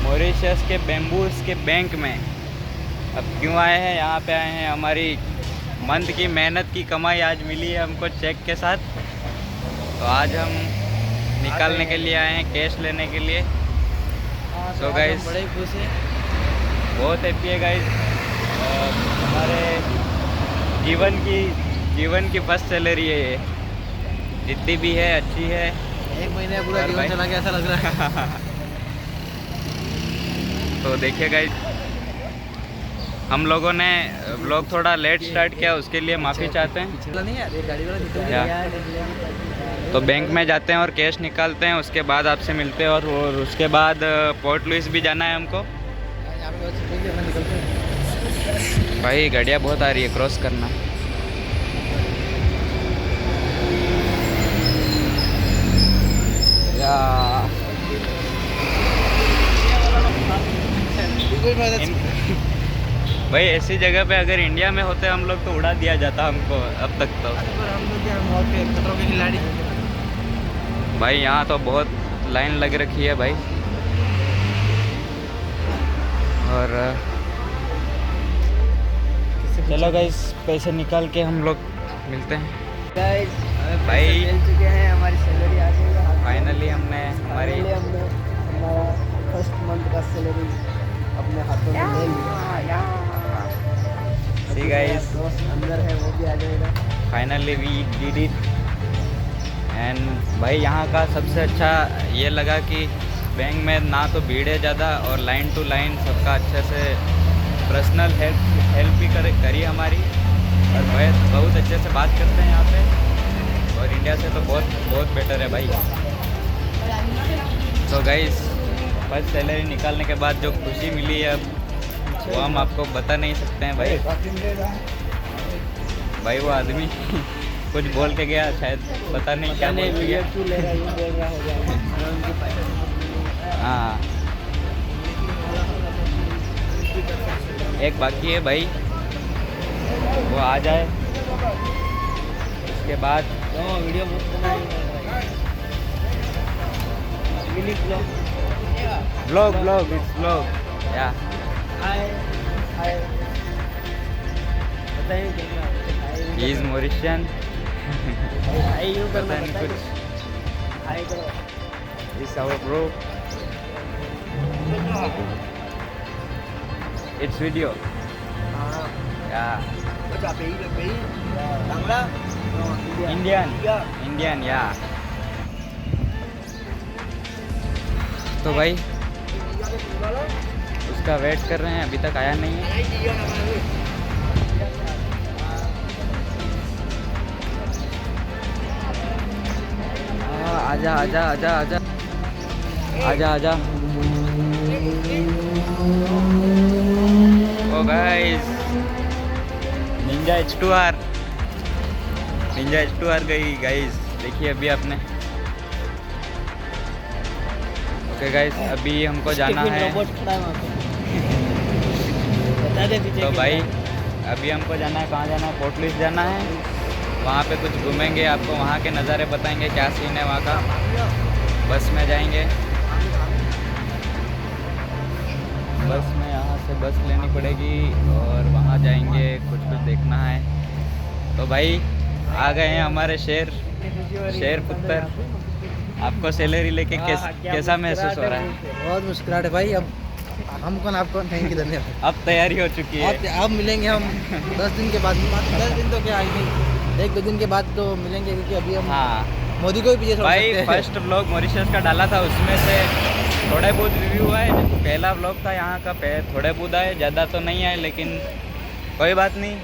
Mauritius के bamboos के bank में। अब क्यों आए हैं यहाँ पे? आए हैं हमारी मंथ की मेहनत की कमाई आज मिली है हमको चेक के साथ। तो आज हम निकालने के लिए आए हैं, कैश लेने के लिए। सो गाइस बड़े खुश हैं, बहुत हैप्पी है गाइस। हमारे जीवन की फर्स्ट सैलरी है ये, जितनी भी है अच्छी है। 1 महीने पूरा और जीवन भाई चला गया ऐसा लग रहा है। तो देखिए गाइस, हम लोगों ने व्लॉग थोड़ा लेट स्टार्ट किया, उसके लिए माफ़ी चाहते हैं। पिछला नहीं है, गाड़ी वाला निकल क्या? गया। तो बैंक में जाते हैं और कैश निकालते हैं, उसके बाद आपसे मिलते हैं। और उसके बाद पोर्ट लुइस भी जाना है हमको। यहाँ पे बस छुपेंगे, अपना निकलते हैं। भाई गाड़ियाँ बहुत आ रही है, क्रॉस करना। या भाई ऐसी जगह पे अगर इंडिया में होते हम लोग तो उड़ा दिया जाता हमको अब तक तो। हम लोग क्या मौत के खतरों के खिलाड़ी। भाई यहाँ तो बहुत लाइन लग रखी है भाई। और चलो गाइस, पैसे निकाल के हम लोग मिलते हैं। गाइस भाई मिल चुके हैं, हमारी सैलरी आ गई है। फाइनली हमने हमारी हमने हमारा फर्स्ट मंथ का सैलरी अपने हाथों में ले लिया। सी गाइस, दोस्त अंदर है, वो भी आ जाएगा। Finally we did it. And भाई यहाँ का सबसे अच्छा ये लगा कि बैंक में ना तो भीड़ है ज़्यादा, और लाइन टू लाइन सबका अच्छे से पर्सनल हेल्प भी करी हमारी। और बहुत अच्छे से बात करते हैं यहाँ पे, और इंडिया से तो बहुत बेटर है भाई। तो गाइस, फर्स्ट सैलरी निकालने के बाद जो खुशी मिली है अब, वो हम आपको बता नहीं सकते हैं भाई। भाई वो आदमी कुछ बोल के गया, शायद पता नहीं क्या बोल के गया। हाँ, एक बाकी है भाई, वो आ जाए उसके बाद वीडियो ब्लॉग या ही इज मॉरिशियन। पता नहीं कुछ। इस आवर ब्रो, इट्स वीडियो या इंडियन या। तो भाई उसका वेट कर रहे हैं, अभी तक आया नहीं है। आजा आजा आजा आजा आजा आजा। ओ गाइस, निंजा H2R गई गाइस, देखिए अभी आपने। ओके गाइस, अभी हमको जाना है। तो भाई अभी हमको जाना है, कहाँ जाना है? पोर्ट लुइस जाना है। वहाँ पे कुछ घूमेंगे, आपको वहाँ के नज़ारे बताएंगे क्या सीन है वहाँ का। बस में जाएंगे, बस में यहाँ से बस लेनी पड़ेगी और वहाँ जाएंगे, कुछ देखना है। तो भाई आ गए हैं हमारे शेर पुत्र। आपको सैलरी लेके कैसा महसूस हो रहा है? बहुत मुस्कुराहट है भाई। अब हमको ना आपको थैंक यू, धन्यवाद। अब तैयारी हो चुकी है। अब मिलेंगे हम 10 दिन के बाद। 10 दिन तो क्या, आई नहीं, 1-2 दिन के बाद तो मिलेंगे, क्योंकि अभी हम मोदी को भी पीछे छोड़ भाई सकते हैं। फर्स्ट व्लॉग मॉरिशस का डाला था, उसमें से थोड़े बहुत रिव्यू आए। पहला व्लॉग था यहाँ का, थोड़े बहुत आए, ज़्यादा तो नहीं आए, लेकिन कोई बात नहीं।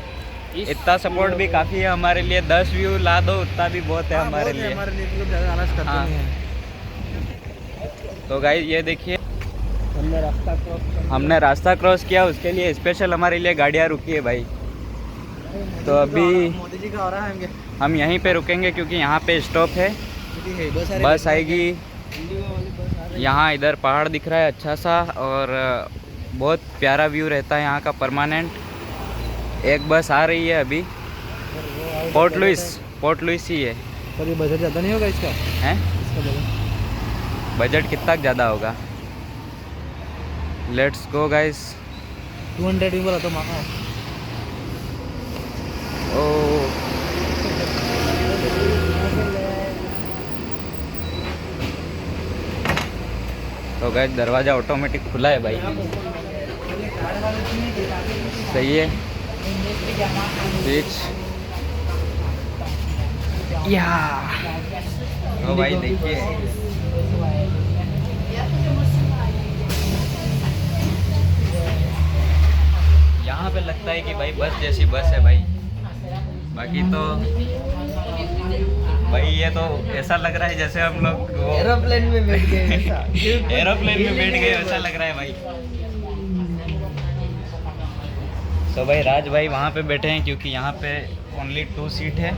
इतना सपोर्ट भी काफ़ी है हमारे लिए। 10 व्यू ला दो उतना भी बहुत है हमारे लिए। ज़्यादा आलस करते नहीं हैं। तो गाइस ये देखिए, हमने रास्ता क्रॉस किया, उसके लिए स्पेशल हमारे लिए गाड़ियाँ रुकी है भाई। तो अभी मोदी जी का हो रहा है। हम यहीं पे रुकेंगे क्योंकि यहाँ पे स्टॉप है, बस आएगी। यहाँ इधर पहाड़ दिख रहा है अच्छा सा, और बहुत प्यारा व्यू रहता है यहाँ का परमानेंट। एक बस आ रही है अभी, पोर्ट लुइस ही है। पर ये बजट ज़्यादा नहीं होगा इसका? हैं? इसका बजट कितना ज़्यादा होगा? Let's go guys. 200 भी बोला तो मांगा। ओ तो गाइस दरवाज़ा ऑटोमेटिक खुला है भाई, सही है। स्विच या ओ भाई देखिए, यहाँ पे लगता है कि भाई बस जैसी बस है भाई। बाकी तो भाई ये तो ऐसा लग रहा है जैसे हम लोग एरोप्लेन में बैठ गए ऐसा। एरोप्लेन में बैठ गए ऐसा लग रहा है भाई। तो भाई राज भाई वहाँ पे बैठे हैं क्योंकि यहाँ पे ओनली 2 सीट है।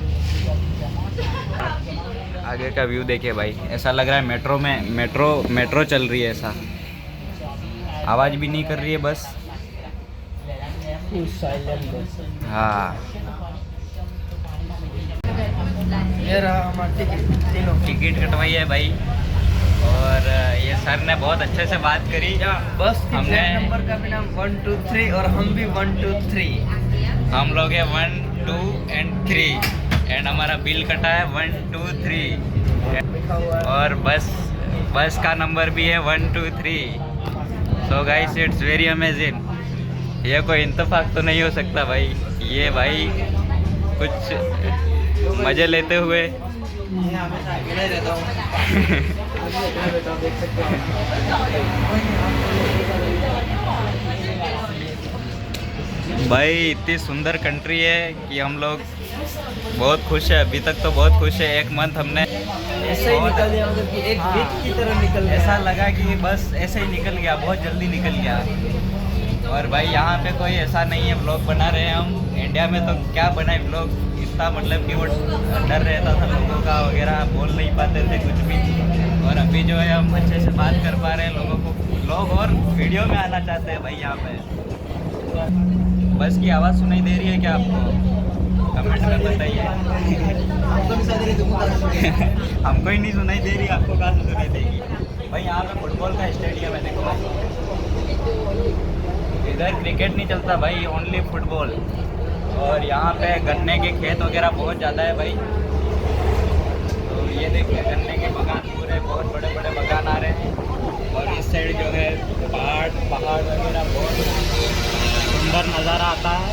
आगे का व्यू देखिए भाई, ऐसा लग रहा है मेट्रो में मेट्रो चल रही है, ऐसा आवाज़ भी नहीं कर रही है बस। हाँ ये रहा हमारा टिकट। टिकट कटवाई है भाई, और ये सर ने बहुत अच्छे से बात करी। बस हमने नंबर का भी नाम 1 2 3 और हम भी 1 2 3। हम लोग है 1 2 and 3 एंड हमारा बिल कटा है 1 2 3 और बस का नंबर भी है 1 2 3। So guys it's very amazing. ये कोई इंतफाक तो नहीं हो सकता भाई, ये भाई कुछ मज़े लेते हुए भाई इतनी सुंदर कंट्री है कि हम लोग बहुत खुश है, अभी तक तो बहुत खुश है। 1 मंथ हमने ऐसे ही निकल गया, मतलब कि एक वीक की तरह निकल गया। ऐसा लगा कि बस ऐसे ही निकल गया, बहुत जल्दी निकल गया। और भाई यहाँ पे कोई ऐसा नहीं है व्लॉग बना रहे हैं हम। इंडिया में तो क्या बनाए व्लॉग, इतना मतलब कि वो डर रहता था लोगों का वगैरह, बोल नहीं पाते थे कुछ भी। और अभी जो है हम अच्छे से बात कर पा रहे हैं लोगों को, लोग और वीडियो में आना चाहते हैं भाई यहाँ पे। बस की आवाज़ सुनाई दे रही है क्या आपको? कमेंट में बताइए। हमको ही नहीं सुनाई दे रही, आपको कहाँ से सुनाई देगी भाई? यहाँ पे फुटबॉल का स्टेडियम है, देखो इधर क्रिकेट नहीं चलता भाई, ओनली फुटबॉल। और यहाँ पे गन्ने के खेत वगैरह बहुत ज़्यादा है भाई। तो ये देखिए गन्ने के बगान पूरे बहुत बड़े बड़े बगान आ रहे हैं। और इस साइड जो है पहाड़ वगैरह बहुत सुंदर नज़ारा आता है।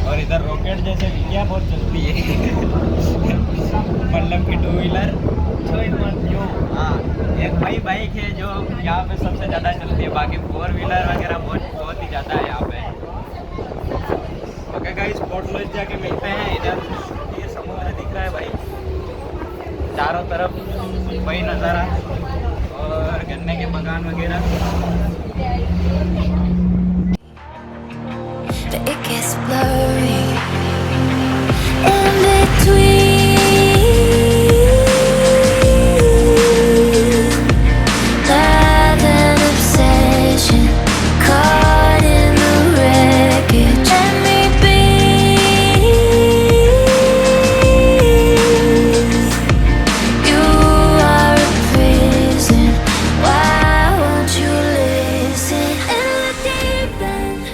और इधर रॉकेट जैसे गाड़ियाँ बहुत चलती है मतलब कि 2 व्हीलर जो हाँ एक बाइक है जो यहाँ पे सबसे ज़्यादा चलती है, बाकी 4 व्हीलर वगैरह बहुत ही ज़्यादा है यहाँ पे। ओके गाइस, पोर्ट लॉज जाके मिलते हैं। इधर ये समुद्र दिख रहा है भाई, चारों तरफ वही नज़ारा और गन्ने के बगान वगैरह। It gets blurry in between. Love and obsession caught in the wreckage. Let me be. You are a prison. Why won't you listen? In the deep end.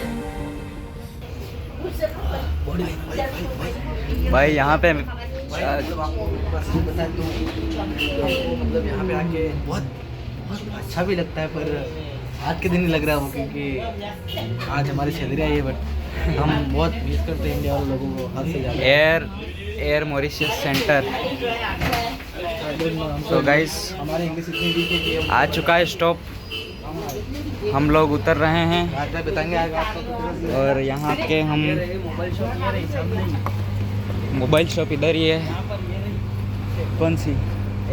भाई यहाँ पे जब आपको पर्सनल बताएं तो मतलब यहाँ पे आके बहुत अच्छा भी लगता है, पर आज के दिन ही लग रहा है वो, क्योंकि आज हमारी सैलरी आई है। बट हम बहुत मिस करते हैं इंडिया वाले लोगों को हद से ज़्यादा। Air Mauritius centre. तो गाइस हमारी इंग्लिश इतनी वीक है कि आ चुका है स्टॉप, हम लोग उतर रहे हैं। आज मैं बताएंगे आगे आपको। और यहाँ के हम मोबाइल शॉप ये रही सामने, मोबाइल शॉप इधर ही है। कौन सी?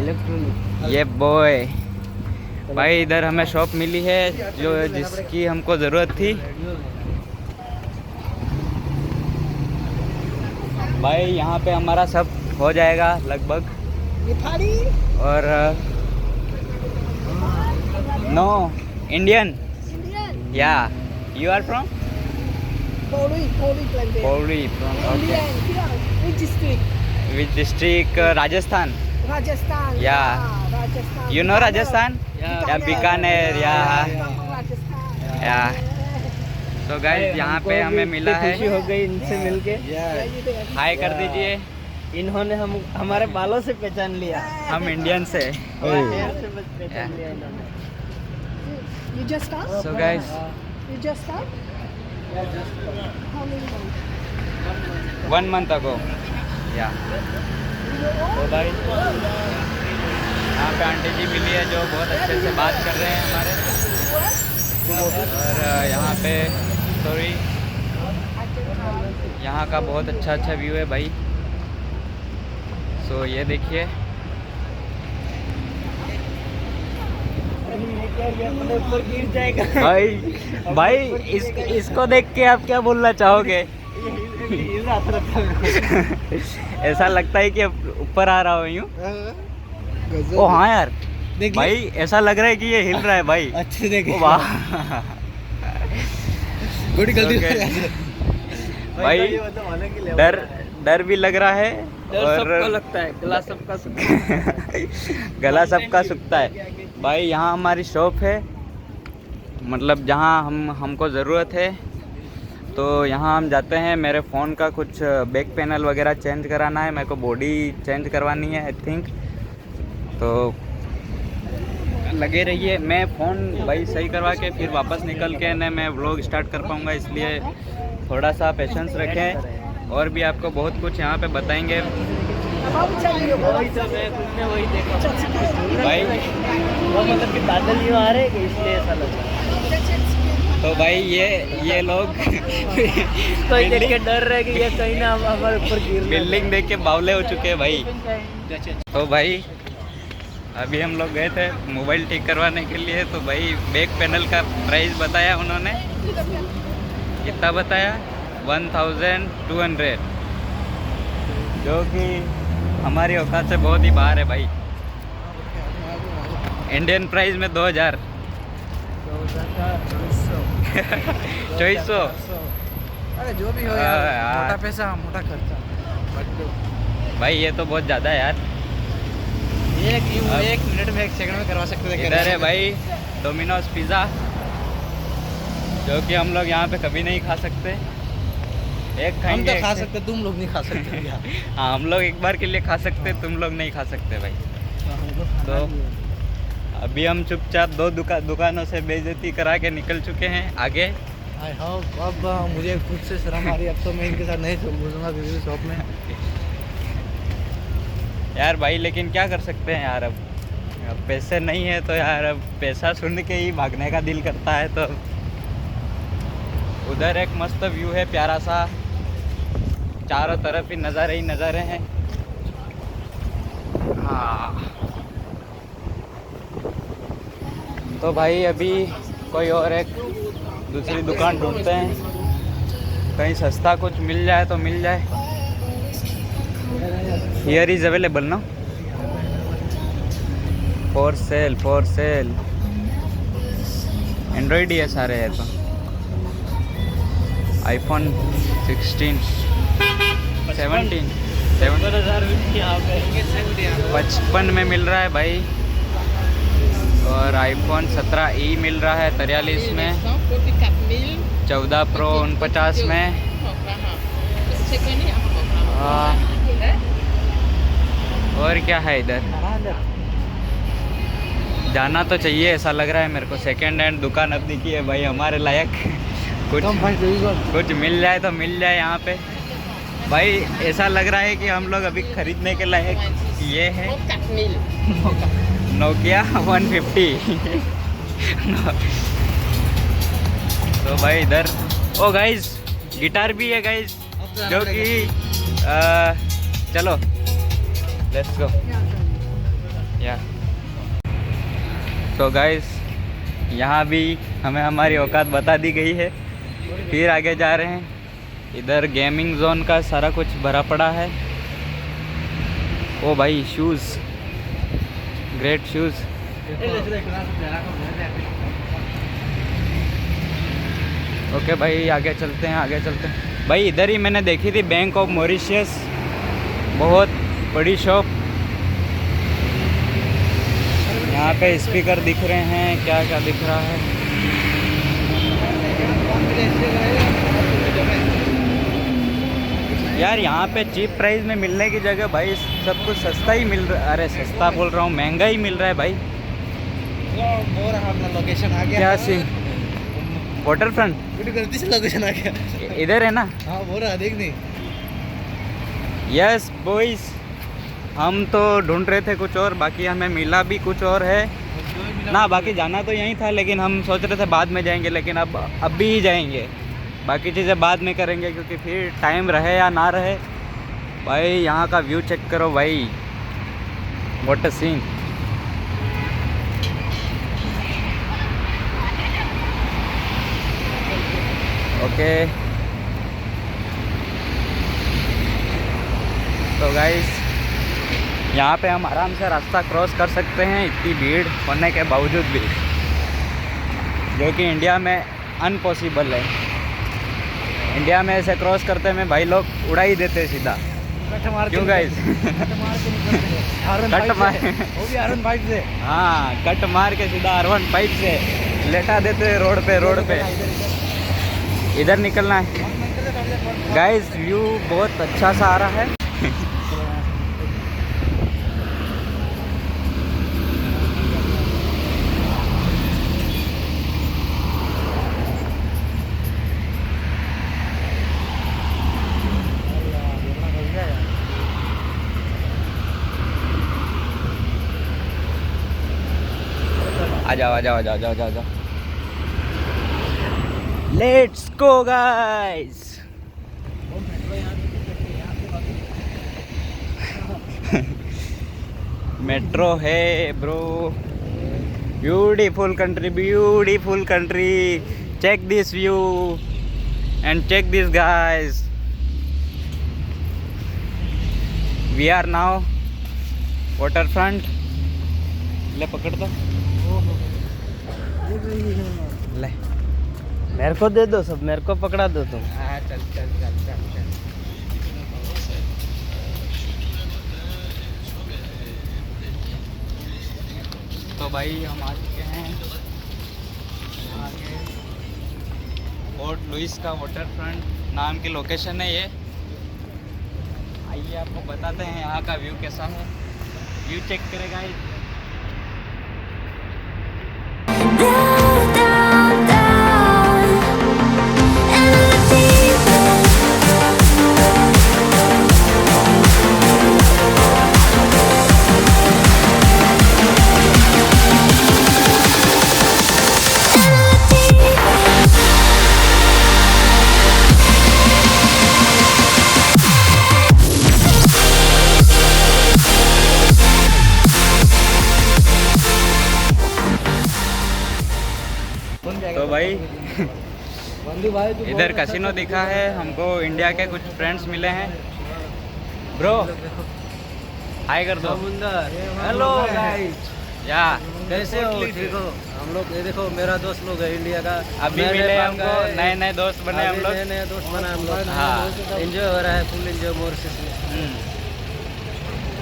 इलेक्ट्रॉनिक। ये बॉय भाई, इधर हमें शॉप मिली है जो जिसकी हमको ज़रूरत थी भाई। यहाँ पे हमारा सब हो जाएगा लगभग। और नो इंडियन या you are from Poli from Which district? which district? Rajasthan. Rajasthan. Yeah. Rajasthan. You know Rajasthan? Yeah. Yeah, Bikaner. Yeah. या तो गाइस यहाँ पे हमें मिला है, खुशी हो गई इनसे मिलके। हाय कर दीजिए। इन्होंने हमारे बालों से पहचान लिया, हम इंडियन से। हेयर से बस पहचान लिया इन्होंने। You just start? So guys You just start? How many months? 1 month ago या तो भाई यहाँ पे आंटी जी मिली है जो बहुत अच्छे से बात कर रहे हैं हमारे। और यहाँ पे सॉरी यहाँ का बहुत अच्छा व्यू है भाई। सो ये देखिए ऊपर गिर जाएगा भाई इसको देख के आप क्या बोलना चाहोगे? ऐसा लगता है कि ऊपर आ रहा हूँ यूँ। ओ हाँ यार भाई ऐसा लग रहा है कि ये हिल रहा है भाई। अच्छे देखे। ओ वाह गोटी गलती भाई डर भी लग रहा है सबको लगता है, गला सबका गला सबका सूखता है भाई। यहाँ हमारी शॉप है, मतलब जहाँ हमको ज़रूरत है तो यहाँ हम जाते हैं। मेरे फ़ोन का कुछ बैक पैनल वगैरह चेंज कराना है, मेरे को बॉडी चेंज करवानी है आई थिंक। तो लगे रहिए, मैं फ़ोन भाई सही करवा के फिर वापस निकल के न मैं व्लॉग स्टार्ट कर पाऊँगा, इसलिए थोड़ा सा पेशेंस रखें। और भी आपको बहुत कुछ यहाँ पे बताएंगे वही सब है, तुमने वही देखा भाई। वो मतलब कि बादल ही आ रहे हैं इसलिए ऐसा लग रहा है। तो भाई ये लोग कोई देख के डर रहे कि ये कहीं ना हमारे ऊपर गिर बिल्डिंग देख के बावले हो चुके हैं भाई। तो भाई अभी हम लोग गए थे मोबाइल ठीक करवाने के लिए, तो भाई बैक पैनल का प्राइस बताया उन्होंने, कितना बताया 1200, जो कि हमारी औकात से बहुत ही बाहर है भाई। इंडियन प्राइस में 2000 2400। अरे जो भी हो यार, मोटा पैसा मोटा खर्चा भाई ये तो बहुत ज़्यादा है यार। एक मिनट में 1 सेकंड में करवा सकते थे। इधर है भाई डोमिनोज पिज़्ज़ा, जो कि हम लोग यहाँ पे कभी नहीं खा सकते। एक हम खाएंगे तो खा सकते, तुम लोग नहीं खा सकते यार। हाँ हम लोग एक बार के लिए खा सकते, तुम लोग नहीं खा सकते भाई। तो अभी हम चुपचाप 2 दुकानों से बेइज्जती करा के निकल चुके हैं आगे। आई होप अब मुझे खुद से शर्म आ रही है, अब तो मैं इनके साथ नहीं घुसूंगा किसी भी शॉप में यार भाई, लेकिन क्या कर सकते हैं यार। अब पैसे नहीं है तो यार, अब पैसा सुन के ही भागने का दिल करता है। तो उधर एक मस्त व्यू है प्यारा सा, चारों तरफ ही नज़ारे ही नज़ारे हैं। हाँ तो भाई अभी कोई और एक दूसरी दुकान ढूंढते हैं, कहीं सस्ता कुछ मिल जाए तो मिल जाए। हियर इज़ अवेलेबल ना, फॉर सेल एंड्रॉयड ही है सारे है। तो iPhone 16 17 55 में मिल रहा है भाई। और iPhone 17e मिल रहा है 43 में, 14 Pro 49 में। और क्या है इधर, जाना तो चाहिए ऐसा लग रहा है मेरे को। सेकेंड हैंड दुकान अब दिखी है भाई हमारे लायक। कुछ मिल जाए तो मिल जाए यहाँ पे भाई। ऐसा लग रहा है कि हम लोग अभी खरीदने के लायक ये है नोकिया 150। तो भाई इधर ओ गाइस गिटार भी है गाइस, जो कि चलो लेट्स गो या। तो गाइस यहाँ भी हमें हमारी औकात बता दी गई है, फिर आगे जा रहे हैं। इधर गेमिंग जोन का सारा कुछ भरा पड़ा है। ओ भाई शूज़, ग्रेट शूज़। ओके भाई आगे चलते हैं भाई। इधर ही मैंने देखी थी बैंक ऑफ मॉरिशस, बहुत बड़ी शॉप। यहाँ पे स्पीकर दिख रहे हैं, क्या क्या दिख रहा है। यार यहाँ पे चीप प्राइस में मिलने की जगह भाई सब कुछ सस्ता ही मिल रहा, अरे सस्ता बोल रहा हूँ, महंगा ही मिल रहा है भाई। बोल रहा अपना लोकेशन आ गया। क्या सीन? वाटर फ्रंट मेरी गलती से लोकेशन आ गया। इधर है ना? हाँ बोल रहा देख नहीं। यस बॉयज, हम तो ढूंढ रहे थे कुछ और, बाकी हमें मिला भी कुछ और है ना। बाकी जाना तो यहीं था, लेकिन हम सोच रहे थे बाद में जाएंगे, लेकिन अब भी ही जाएंगे। बाकी चीज़ें बाद में करेंगे, क्योंकि फिर टाइम रहे या ना रहे। भाई यहाँ का व्यू चेक करो भाई, व्हाट अ सीन। ओके तो गाइस, यहाँ पे हम आराम से रास्ता क्रॉस कर सकते हैं, इतनी भीड़ होने के बावजूद भी, जो कि इंडिया में अनपॉसिबल है। इंडिया में ऐसे क्रॉस करते में भाई लोग उड़ा ही देते सीधा। क्यों गाइस? कट मार, वो भी आयरन पाइप से। हाँ, कट मार के सीधा R1 पाइप से लेटा देते रोड पे। इधर निकलना है गाइस। व्यू बहुत अच्छा सा आ रहा है। आ जाओ। Let's go guys. मेट्रो है bro. Beautiful country. Check this view and check this guys. We are now water front. ले पकड़ दो, ले मेरे को दे दो, सब मेरे को पकड़ा दो तुम। हाँ चल। तो भाई हम आ चुके हैं आगे। पोर्ट लुइस का वाटर फ्रंट नाम की लोकेशन है ये। आइए आपको बताते हैं यहाँ का व्यू कैसा है। व्यू चेक करेगा। Down, down, down, in the deep तो भाई बंधु भाई तू इधर कैसीनो दिखा है हमको। इंडिया के कुछ फ्रेंड्स मिले हैं। ब्रो हाय कर दो। हेलो गाइस, या कैसे हो? ठीक हो? हम लोग ये देखो, मेरा दोस्त लोग है इंडिया का। अभी मेरे मिले पास हमको, का नए दोस्त बने हम लोग। नए दोस्त बना हम लोग। हाँ। एंजॉय हो रहा है, फुल एंजॉय मॉरिशस में।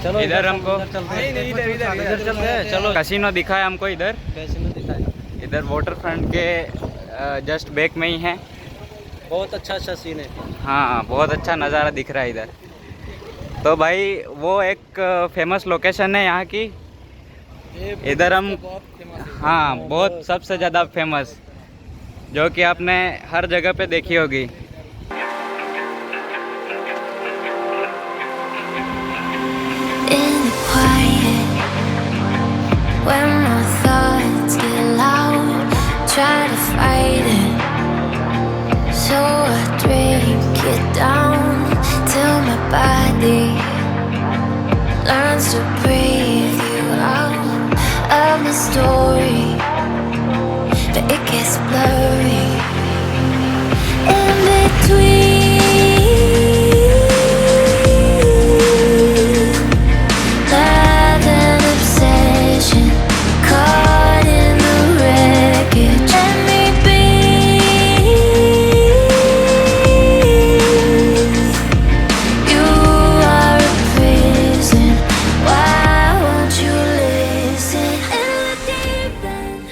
चलो इधर हमको चलते हैं। इधर चलते हैं, चलो। कैसीनो दिखा है हमको इधर। कैसीनो दिखाया, इधर वाटर फ्रंट के जस्ट बैक में ही है। बहुत अच्छा सीन है। हाँ, बहुत अच्छा नज़ारा दिख रहा है इधर। तो भाई वो एक फेमस लोकेशन है यहाँ की। इधर हम, हाँ बहुत सबसे ज़्यादा फेमस, जो कि आपने हर जगह पे देखी होगी। in the quiet, when my thoughts get loud, try to fight it. So I drink it down till my body learns to breathe you out of the story, but it gets blurry in between. Love and obsession, caught in the wreckage. Let me be. You are a prison. Why won't you listen? In the deep end.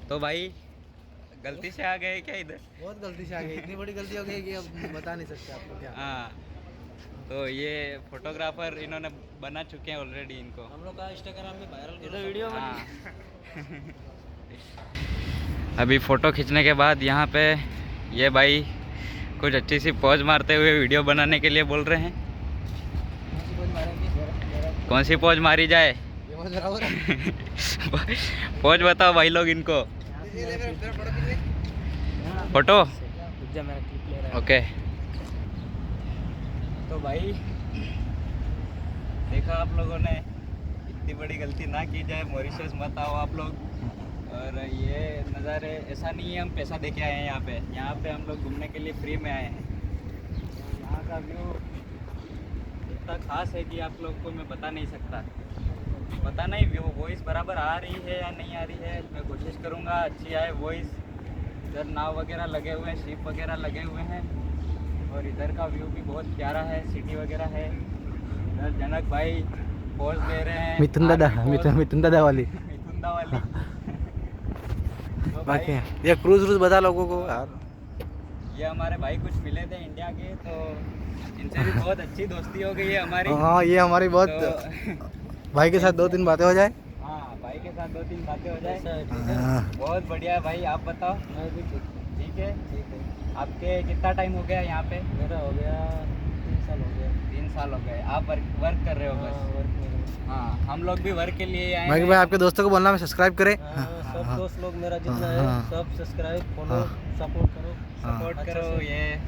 तो भाई गलती से आ गए क्या इधर? बहुत गलती से आ गई, इतनी बड़ी गलती हो गई कि अब बता नहीं सकते आपको क्या। हाँ, तो ये फोटोग्राफर इन्होंने बना चुके हैं ऑलरेडी इनको। हम लोग का इंस्टाग्राम में वायरल ये तो वीडियो में हाँ। अभी फ़ोटो खींचने के बाद यहाँ पे ये भाई कुछ अच्छी सी पॉज मारते हुए वीडियो बनाने के लिए बोल रहे हैं। कौन सी पॉज मारी जाए? ये बहुत बराबर है। पॉज बताओ भाई लोग इनको। फोटो मेरा क्लिप ले रहा है। ओके। तो भाई देखा आप लोगों ने, इतनी बड़ी गलती ना की जाए, मॉरिशस मत आओ आप लोग। और ये नज़ारे, ऐसा नहीं है हम पैसा दे के आए हैं यहाँ पे हम लोग घूमने के लिए फ्री में आए हैं। यहाँ का व्यू इतना ख़ास है कि आप लोग को मैं बता नहीं सकता। पता नहीं व्यू वॉइस बराबर आ रही है या नहीं आ रही है, मैं कोशिश करूँगा अच्छी आए वॉइस। इधर नाव वगैरह लगे हुए हैं, शिप वगैरह लगे हुए हैं, और इधर का व्यू भी बहुत प्यारा है, सिटी वगैरह है। इधर जनक भाई पोज दे रहे हैं, मिथुन दादा वाली। मिथुन दा वाली। तो बाकी भाई, ये क्रूज व्रूज बता लोगों को यार। ये हमारे भाई कुछ मिले थे इंडिया के, तो इनसे भी बहुत अच्छी दोस्ती हो गई है हमारी। हाँ, ये हमारी बहुत तो भाई के साथ 2-3 बातें हो जाए। हाँ, भाई के साथ 2-3 बातें हो जाए। हाँ। बहुत बढ़िया भाई, आप बताओ। ठीक है। आपके कितना टाइम हो गया यहाँ पे? मेरा हो गया 3 साल हो गया। 3 साल हो गए। आप वर्क कर रहे हो बस? वर्क में हाँ, हम लोग भी वर्क के लिए आए भाई हैं। भाई आपके दोस्तों को बोलना में सब्सक्राइब करें। सब दोस्त लोग मेरा जितना है हाँ। सब सब्सक्राइब फॉलो सपोर्ट करो। सपोर्ट अच्छा करो। से।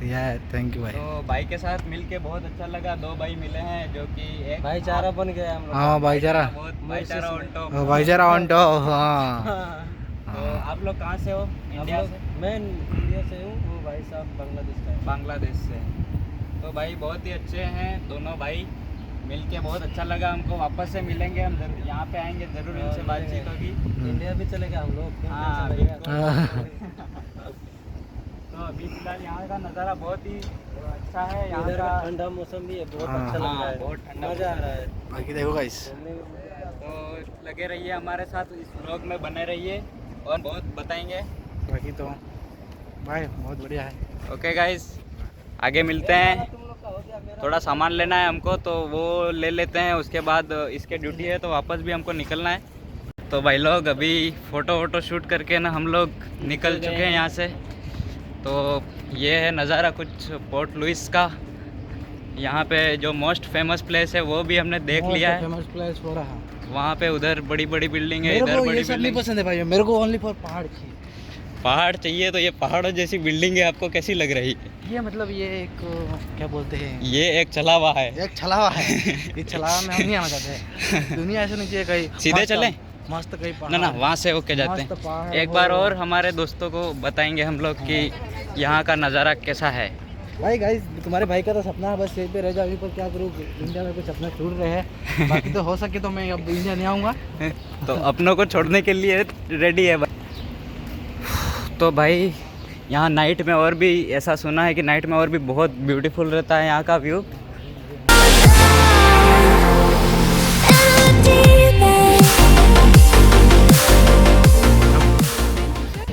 ये थैंक यू भाई। तो भाई के साथ मिलके बहुत अच्छा लगा। 2 भाई मिले हैं जो कि एक भाईचारा बन गया हम लोग। हाँ भाईचारा, बहुत भाईचारा ऑन टॉप। भाईचारा ऑन टॉप। हाँ, हाँ। तो आप लोग कहाँ से हो? हम इंडिया लोग से? मैं इंडिया से हूँ, वो भाई साहब बांग्लादेश का है। बांग्लादेश से। तो भाई बहुत ही अच्छे हैं दोनों भाई, मिलके बहुत अच्छा लगा हमको। वापस से मिलेंगे हम, यहाँ पे आएंगे ज़रूर, इनसे बातचीत होगी। इंडिया भी चलेगा हम लोग। क्यों हाँ, नहीं चलेगा? बिल्कुल। तो अभी फिलहाल यहाँ का नज़ारा बहुत ही अच्छा है। यहाँ इधर का का ठंडा मौसम भी है, बहुत हाँ। अच्छा लग रहा हाँ, है, बहुत ठंडा मजा आ मौसम रहा है बाकी देखो गाइस। घूमने में। तो लगे रहिए हमारे साथ, इस व्लॉग में बने रहिए और बहुत बताएंगे। बाकी तो भाई बहुत बढ़िया है। ओके गाइस, आगे मिलते हैं। तुम लोग का हो गया, मेरा थोड़ा सामान लेना है हमको, तो वो ले लेते हैं। उसके बाद इसके ड्यूटी है, तो वापस भी हमको निकलना है। तो भाई लोग अभी फ़ोटो शूट करके ना हम लोग निकल चुके हैं यहाँ से। तो ये है नज़ारा कुछ पोर्ट लुइस का। यहाँ पे जो मोस्ट फेमस प्लेस है वो भी हमने देख लिया है। फेमस प्लेस हो रहा। वहाँ पे उधर बड़ी बड़ी बिल्डिंग है, मेरे इधर को बड़ी ये सब नहीं बिल्डिंग। पसंद है भाई, मेरे को ओनली फॉर पहाड़ चाहिए। पहाड़ चाहिए? तो ये पहाड़ों जैसी बिल्डिंग है, आपको कैसी लग रही है? ये मतलब ये एक क्या बोलते हैं, ये एक छलावा है। एक छलावा है। ये छलावा में हम नहीं आना चाहते। दुनिया ऐसे नहीं चाहिए कहीं सीधे मस्त- चलें? मस्त कहीं ना पहाड़। ना, वहाँ से होके जाते मस्त हैं। पहाड़ एक हो। बार और हमारे दोस्तों को बताएंगे हम लोग कि यहाँ का नज़ारा कैसा है। भाई गाइस, तुम्हारे भाई का तो सपना है बस यहीं पे रह जाओ। अभी पर क्या करूँ, इंडिया में कुछ अपना छूट रहे हैं। बाकी तो हो सके तो मैं अब इंडिया नहीं आऊँगा। तो अपनों को छोड़ने के लिए रेडी है भाई। तो भाई यहाँ नाइट में और भी, ऐसा सुना है कि नाइट में और भी बहुत ब्यूटीफुल रहता है यहाँ का व्यू।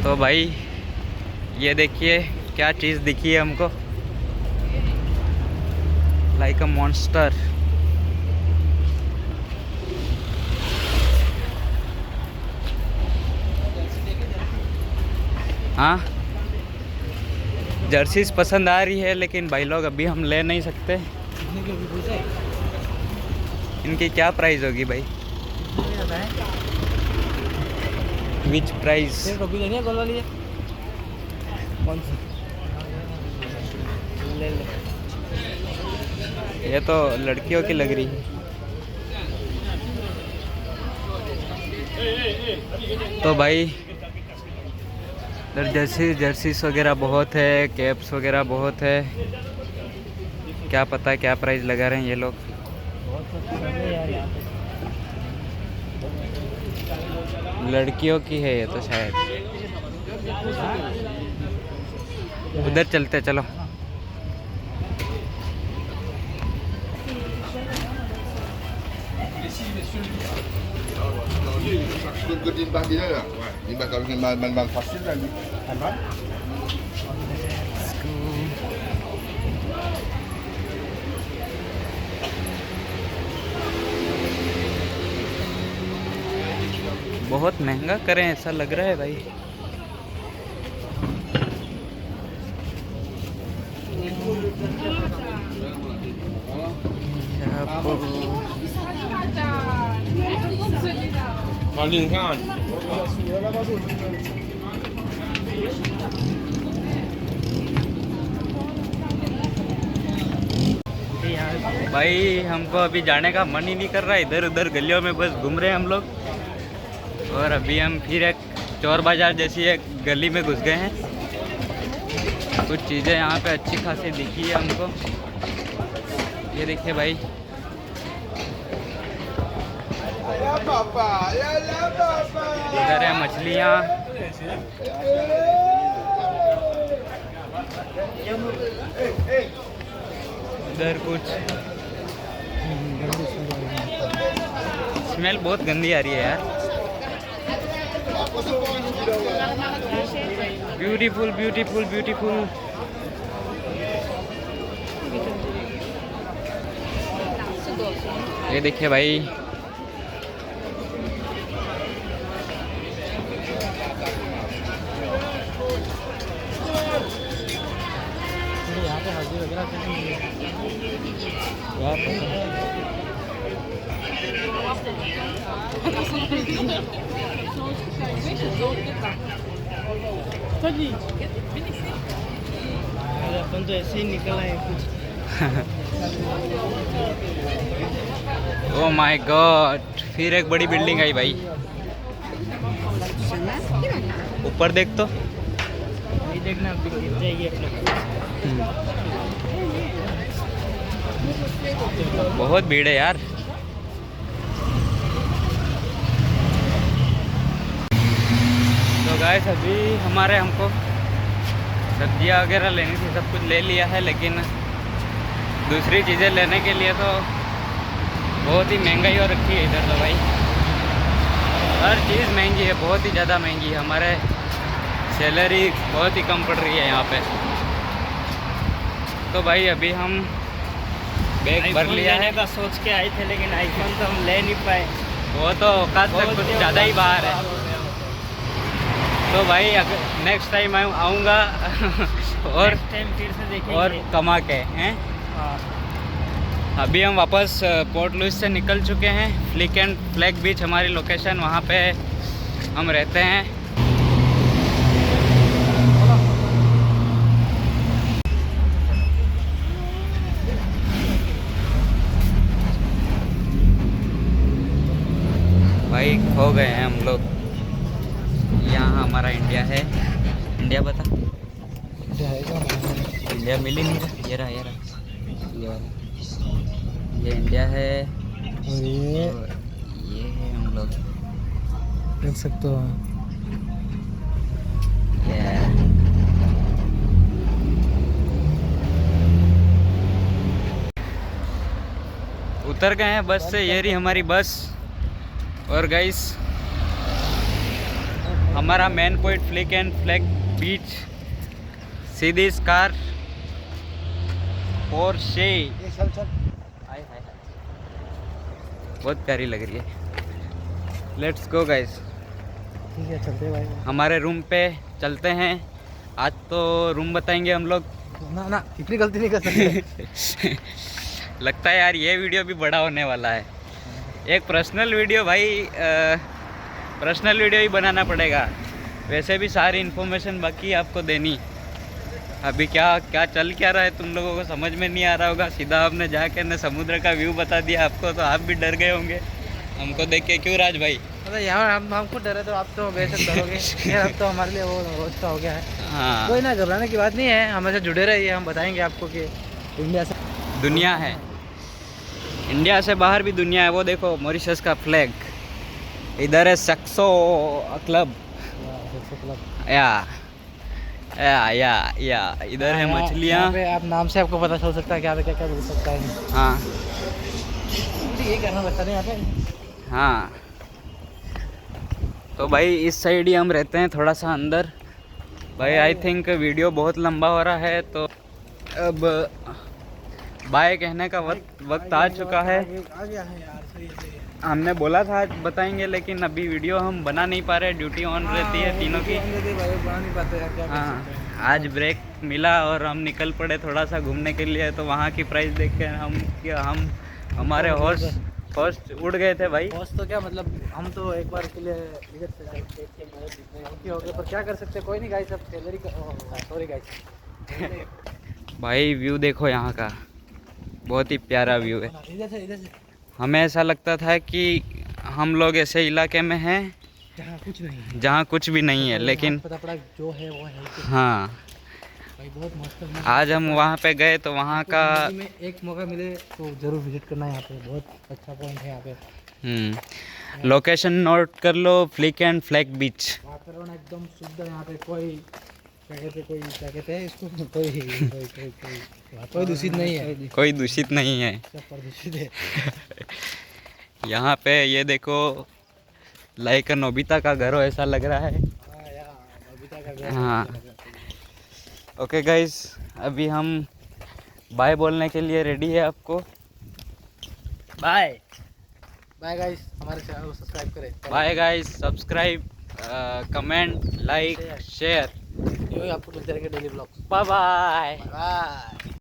तो भाई ये देखिए क्या चीज़ दिखी है हमको, लाइक अ मॉन्स्टर। हाँ, जर्सीज पसंद आ रही है, लेकिन भाई लोग अभी हम ले नहीं सकते। इनकी क्या प्राइस होगी भाई? विच प्राइस? टोपी लेनी है गोल वाली है? कौन सी? ले ले। ये तो लड़कियों की लग रही है। तो भाई इधर जर्सीस वगैरह बहुत है, कैप्स वगैरह बहुत है। क्या पता क्या प्राइस लगा रहे हैं ये लोग। बहुत सस्ती है यार यहाँ पे। लड़कियों की है ये तो शायद। उधर चलते, चलो। Good timbang dia lah. Timbang kalau timbang pasir lagi. बहुत महंगा करें ऐसा लग रहा है भाई। Paling kan. भाई हमको अभी जाने का मन ही नहीं कर रहा, इधर उधर गलियों में बस घूम रहे हैं हम लोग। और अभी हम फिर एक चोर बाज़ार जैसी एक गली में घुस गए हैं। कुछ चीज़ें यहाँ पे अच्छी खासी दिखी है हमको। ये देखिए भाई, इधर है मछलियाँ, इधर कुछ स्मेल बहुत गंदी आ रही है यार। Beautiful beautiful beautiful. ये देखिए भाई, यहाँ पे हल्दी वगैरह अपन तो ऐसे ही निकल आए कुछ। ओ माय गॉड, फिर एक बड़ी बिल्डिंग आई भाई। ऊपर देख तो, नहीं देखना, अभी गिर जाएगी अपने। बहुत भीड़ है यार। तो गाइस अभी हमको सब्जियां वगैरह लेनी थी, सब कुछ ले लिया है, लेकिन दूसरी चीज़ें लेने के लिए तो बहुत ही महंगाई हो रखी है इधर तो भाई। हर चीज़ महंगी है, बहुत ही ज़्यादा महंगी है। हमारे सैलरी बहुत ही कम पड़ रही है यहाँ पे। तो भाई अभी हम बैग भर लिया है। का सोच के आए थे, लेकिन आईफोन तो हम ले नहीं पाए। वो तो औकात से कुछ ज़्यादा ही बाहर है। तो भाई अगर नेक्स्ट टाइम मैं आऊँगा और टाइम फिर से देखेंगे और कमा के हैं। अभी हम वापस पोर्ट लुइस से निकल चुके हैं। फ्लिक एंड फ्लैग बीच हमारी लोकेशन, वहाँ पे हम रहते हैं। भाई खो गए हैं हम लोग। यहाँ हमारा इंडिया है। इंडिया बता, इंडिया मिल ही नहीं रहा। ये रहा ये वाला, ये इंडिया है। और ये है हम लोग, देख सकते हो। उतर गए हैं बस से। ये रही हमारी बस। और गाइस हमारा main point flick and flag beach, Sidhi scar Porsche. बहुत प्यारी लग रही है। लेट्स गो गाइस, ठीक है चलते भाई। हमारे रूम पे चलते हैं। आज तो रूम बताएंगे हम लोग। ना ना, इतनी गलती नहीं कर सकते। लगता है यार ये वीडियो भी बड़ा होने वाला है। एक पर्सनल वीडियो भाई, पर्सनल वीडियो ही बनाना पड़ेगा। वैसे भी सारी इन्फॉर्मेशन बाकी आपको देनी। अभी क्या क्या चल क्या रहा है तुम लोगों को समझ में नहीं आ रहा होगा। सीधा आपने जाके न समुद्र का व्यू बता दिया आपको, तो आप भी डर गए होंगे हमको देख के। क्यों राज भाई? मतलब यहाँ हम खुद डरे, तो आप तो बेशक डरोगे। यार अब तो हमारे लिए वो रोज का हो गया है। हाँ, कोई ना, घबराने की बात नहीं है। हमेशा जुड़े रहिए, हम बताएंगे आपको कि इंडिया से दुनिया है, इंडिया से बाहर भी दुनिया है। वो देखो मॉरिशस का फ्लैग, इधर है सक्सो क्लब। या इधर है मछलियाँ। आप नाम से आपको पता चल सकता है क्या क्या क्या मिल सकता है। हाँ, ये करना बता रहे यहाँ पे। हाँ तो भाई इस साइड ही हम रहते हैं, थोड़ा सा अंदर। भाई आई थिंक वीडियो बहुत लंबा हो रहा है, तो अब बाय कहने का वक्त आ चुका है। आ गया है यार, सही है, सही है। हमने बोला था आज बताएंगे, लेकिन अभी वीडियो हम बना नहीं पा रहे, ड्यूटी ऑन रहती है तीनों की। भाई बना नहीं पाते यार, क्या कर हाँ सकते हैं। आज ब्रेक मिला और हम निकल पड़े थोड़ा सा घूमने के लिए, तो वहाँ की प्राइस देख के हम हमारे होश उड़ गए थे भाई। बॉस तो क्या मतलब, हम तो एक बार के लिए इधर से देख के बहुत हो गए, पर क्या कर सकते हैं, कोई नहीं गाइस, अब सैलरी का सॉरी गाइस। भाई व्यू देखो यहाँ का, बहुत ही प्यारा व्यू है। इधर से हमें ऐसा लगता था कि हम लोग ऐसे इलाके में हैं जहाँ कुछ नहीं है, जहाँ कुछ भी नहीं है, लेकिन पता पड़ा जो है वो है। हाँ भाई बहुत मस्त आज हम वहाँ पे गए तो वहाँ का में एक मौका मिले तो जरूर विजिट करना है यहाँ पे, बहुत अच्छा पॉइंट है यहाँ पे। लोकेशन नोट कर लो, फ्लिक एंड फ्लैग बीच। वातावरण एकदम शुद्ध है यहाँ पे, कोई क्या कहते हैं इसको, कोई दूषित नहीं है, कोई दूषित नहीं है सब प्रदूषित है। यहाँ पे। ये देखो लाइक नोबिता का घर हो ऐसा लग रहा है। हाँ यार, नोबिता का घर। हाँ ओके गाइस, अभी हम बाय बोलने के लिए रेडी है आपको। बाय बाय गाइस, हमारे चैनल को सब्सक्राइब करें। Bye guys, subscribe, comment, like, share. यही आपको मिलते रहेंगे daily blogs. Bye bye. Bye.